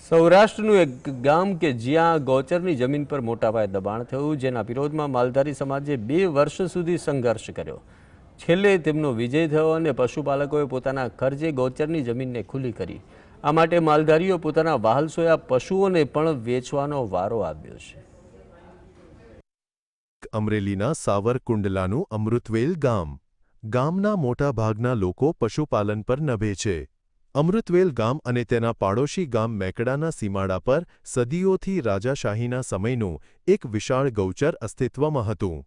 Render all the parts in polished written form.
સૌરાષ્ટ્રનું એક ગામ કે જ્યાં ગૌચરની જમીન પર મોટા પાયે દબાણ થયું, જેના વિરોધમાં માલધારી સમાજે 2 વર્ષ સુધી સંઘર્ષ કર્યો। છેલ્લે તેમનો વિજય થયો અને પશુપાલકોએ પોતાના ખર્ચે ગૌચરની જમીનને ખુલ્લી કરી। આ માટે માલધારીઓ પોતાના વહાલસોયા પશુઓને પણ વેચવાનો વારો આવ્યો છે। અમરેલીના સાવરકુંડલાનું અમૃતવેલ ગામના મોટા ભાગના લોકો પશુપાલન પર નભે છે। અમૃતવેલ ગામ અને તેના પાડોશી ગામ મેકડાના સીમાડા પર સદીઓથી રાજાશાહીના સમયનું એક વિશાળ ગૌચર અસ્તિત્વમાં હતું।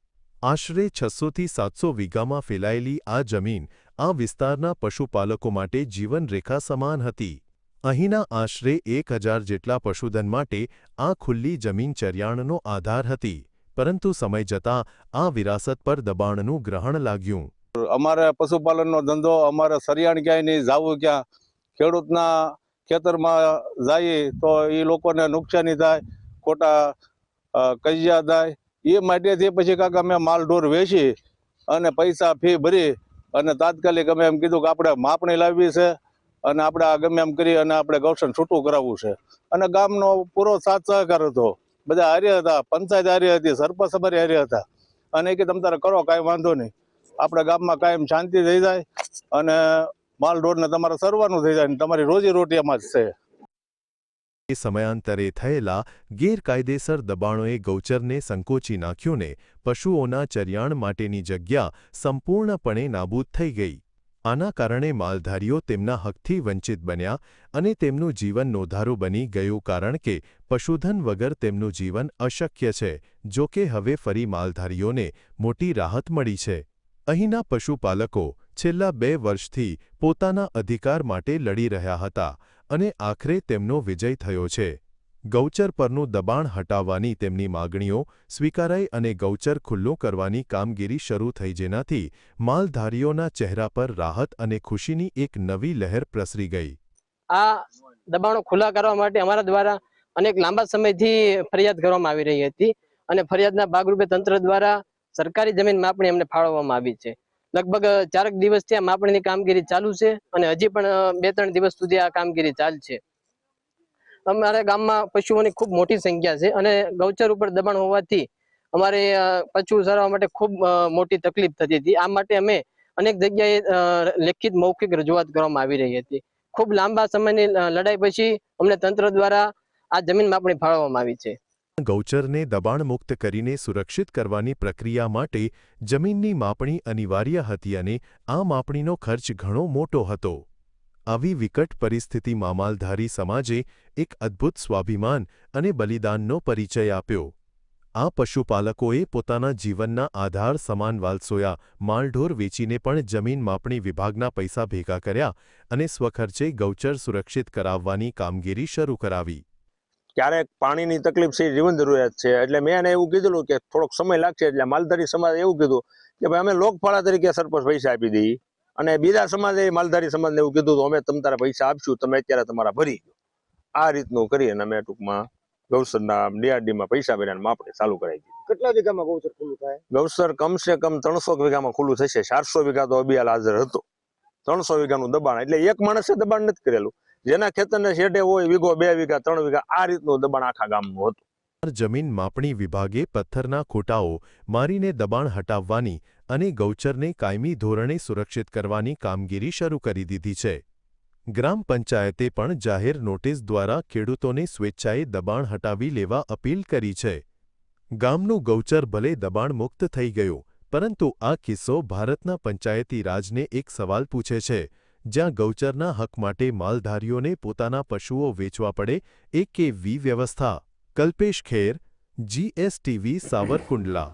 આશરે 600થી 700 વીઘામાં ફેલાયેલી આ જમીન આ વિસ્તારના પશુપાલકો માટે જીવનરેખા સમાન હતી। અહીંના આશરે 1000 જેટલા પશુધન માટે આ ખુલ્લી જમીન ચરિયાણનો આધાર હતી, પરંતુ સમય જતાં આ વિરાસત પર દબાણનું ગ્રહણ લાગ્યું। અમારે પશુપાલનનો ધંધો, અમારે સરિયાણ ક્યાંય નહીં જાવું, ક્યાં ખેડૂતના ખેતરમાં જઈએ તો એ લોકોને નુકસાની થાય, ખોટા કજિયા થાય। એ માટેથી પછી કાંક અમે માલઢોર વેચી અને પૈસા ફી ભરી અને તાત્કાલિક અમે એમ કીધું કે આપણે માપણી લાવવી છે અને આપણે આ ગમે એમ કરી અને આપણે ગૌસન છૂટું કરાવવું છે। અને ગામનો પૂરો સાથ સહકાર હતો, બધા હારે હતા, પંચાયત હારી હતી, સરપંચ અમારી હારે હતા અને કે તમ તારે કરો, કાંઈ વાંધો નહીં, આપણે ગામમાં કાયમ શાંતિ થઈ જાય અને માલ ઢોરને તમારે સરવાનું થઈ જાય, તમારી રોજી રોટી એમાં જ છે। એ સમયાંતરે થયેલા ગેરકાયદેસર દબાણોએ ગૌચરને સંકોચી નાખ્યું ને પશુઓના ચરિયાણ માટેની જગ્યા સંપૂર્ણપણે નાબૂદ થઈ ગઈ। આના કારણે માલધારીઓ તેમના હકથી વંચિત બન્યા અને તેમનું જીવન નોંધારું બની ગયું, કારણ કે પશુધન વગર તેમનું જીવન અશક્ય છે। જો કે હવે ફરી માલધારીઓને મોટી રાહત મળી છે। અહીંના પશુપાલકો છેલ્લા 2 વર્ષથી પોતાના અધિકાર માટે લડી રહ્યા હતા અને આખરે તેમનો વિજય થયો છે। ગૌચર પરનું દબાણ હટાવવાની તેમની માગણીઓ સ્વીકારાઈ અને ગૌચર ખુલ્લું કરવાની કામગીરી શરૂ થઈ, જેનાથી માલધારીઓના ચહેરા પર રાહત અને ખુશીની એક નવી લહેર પ્રસરી ગઈ। આ દબાણો ખુલ્લા કરવા માટે અમારા દ્વારા અનેક લાંબા સમયથી ફરિયાદ કરવામાં આવી રહી હતી અને ફરિયાદના ભાગરૂપે તંત્ર દ્વારા સરકારી જમીન માપણી અમને ફાળવવામાં આવી છે। લગભગ 4 દિવસથી આ માપણીની કામગીરી ચાલુ છે અને હજી પણ 2-3 દિવસ સુધી આ કામગીરી ચાલશે। અમારા ગામમાં પશુઓની ખૂબ મોટી સંખ્યા છે અને ગૌચર ઉપર દબાણ હોવાથી અમારે પશુ ચરાવવા માટે ખૂબ મોટી તકલીફ થતી હતી। આ માટે અમે અનેક જગ્યાએ લેખિત મૌખિક રજૂઆત કરવામાં આવી રહી હતી। ખૂબ લાંબા સમયની લડાઈ પછી અમને તંત્ર દ્વારા આ જમીન માપણી ફાળવવામાં આવી છે। ગૌચરને દબાણમુક્ત કરીને સુરક્ષિત કરવાની પ્રક્રિયા માટે જમીનની માપણી અનિવાર્ય હતી અને આ માપણીનો ખર્ચ ઘણો મોટો હતો। આવી વિકટ પરિસ્થિતિમાં માલધારી સમાજે એક અદ્ભુત સ્વાભિમાન અને બલિદાનનો પરિચય આપ્યો। આ પશુપાલકોએ પોતાના જીવનના આધાર સમાન વાલસોયા માલઢોર વેચીને પણ જમીન માપણી વિભાગના પૈસા ભેગા કર્યા અને સ્વખર્ચે ગૌચર સુરક્ષિત કરાવવાની કામગીરી શરૂ કરાવી। ક્યારેક પાણીની તકલીફ છે, જીવન જરૂરિયાત છે, એટલે મેં એને એવું કીધેલું કે થોડોક સમય લાગશે। એટલે માલધારી સમાજે એવું કીધું કે ભાઈ અમે લોકફાળા તરીકે સરપંચ પૈસા આપી દઈએ, અને બીજા સમાજે માલધારી સમાજને એવું કીધું અમે તમ તારા પૈસા આપશું, તમે અત્યારે તમારા ભરી દો। આ રીતનું કરી અને અમે ટૂંકમાં ગૌસરના ડીઆરડીમાં પૈસા ભર્યા માપણી ચાલુ કરાવી દીધી। કેટલા વીઘામાં ગૌચર ખુલ્લું થાય? ગૌસર કમસે કમ 300 વીઘામાં ખુલ્લું થશે। 400 વીઘા તો અબિયાલ હાજર હતો, 300 વીઘાનું દબાણ, એટલે એક માણસે દબાણ નથી કરેલું। જેના ખેતરને શેઢે હોય, વીઘો 2 વીઘા 3 વીઘા, આ રીતનું દબાણ આખા ગામનું હતું। જમીન માપણી વિભાગે પથ્થરના ખોટાઓ મારીને દબાણ હટાવવાની અને ગૌચરને કાયમી ધોરણે સુરક્ષિત કરવાની કામગીરી શરૂ કરી દીધી છે। ગ્રામ પંચાયતે પણ જાહેર નોટિસ દ્વારા ખેડૂતોને સ્વેચ્છાએ દબાણ હટાવી લેવા અપીલ કરી છે। ગામનું ગૌચર ભલે દબાણ મુક્ત થઈ ગયું, પરંતુ આ કિસ્સો ભારતના પંચાયતી રાજને એક સવાલ પૂછે છે, જ્યાં ગૌચરના હક માટે માલધારીઓને પોતાના પશુઓ વેચવા પડે એ કેવી વ્યવસ્થા? કલ્પેશ ખેર, GSTV, સાવરકુંડલા।